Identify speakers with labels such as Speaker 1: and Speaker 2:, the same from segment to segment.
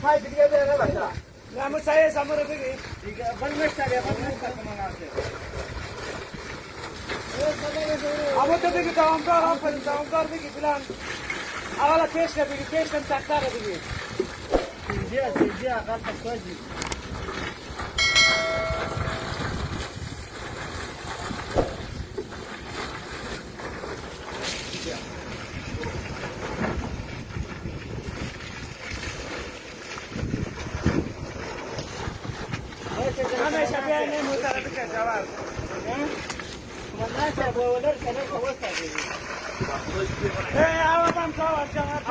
Speaker 1: پای دیگه نه بچا
Speaker 2: لا مسایه سامره بگی
Speaker 1: دیگه بل نشته بل نشته مناسب
Speaker 2: اما تو بگی دوامدار هم کنیم دوامدار بگی فلان اولا پیش بگی پیش کن تکتر بگی
Speaker 1: سیجی اقل تکوزی
Speaker 2: همیشه بیایی نموتره بکن جوار
Speaker 1: مناسب بولر کنه که وسته بگی
Speaker 2: آوادم کاور جوار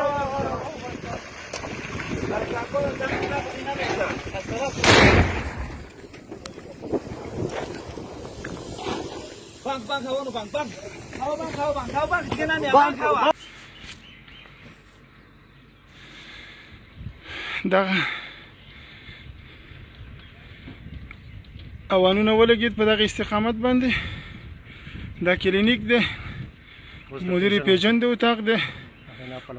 Speaker 1: Bang bang hawa bang bang. Hawa bang. Gimana nih bang hawa?
Speaker 3: دغه اوانونه ولګید په دغه استقامت باندې دا کلینیک دی مدیر پیجن د اتاق دی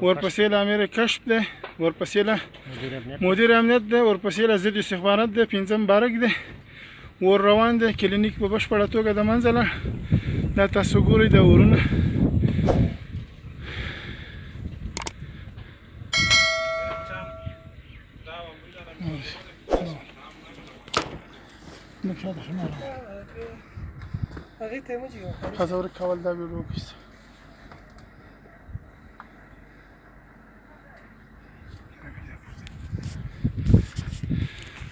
Speaker 3: ورپسې له امیر کشف دی ورپسې له مدیر امنیت دی ورپسې له ضد استخبارات دی پنځم بارک دی ور روان دی کلینیک په بشپړه توګه د منځه لاړ دا تاسو ګورئ د ورونه خزور کول دا ویډیو کیسه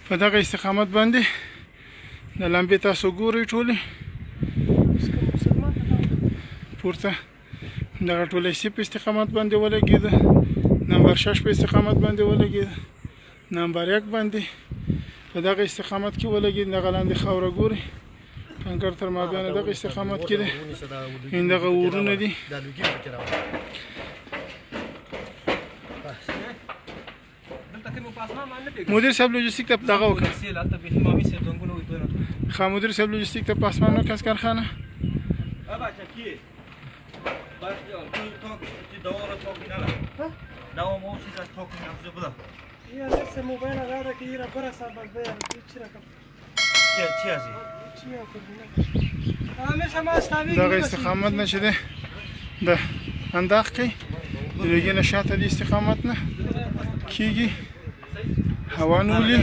Speaker 3: په دغه استقامت باندې د لمبې تاسو ګورئ ټولې پورته دغه ټوله سی په استقامت باندې ولګېده نمبر 6 په استقامت باندې ولګېده نمبر 1 باندې په دغه استقامت کې ولګېد دغه لاندې خاوره ګورئ ټانکر تر مابین دغه استقامت کې دی دغه ورونه دي مدیر صاحب لوجستیک ته دغه وکړه خا مدیر صاحب لوجستیک ته پاسمان مرکز کارخانه دغه استقامت نشه ده د انداخ کې لږه نشاته د استقامت نه کیږي هوا نولي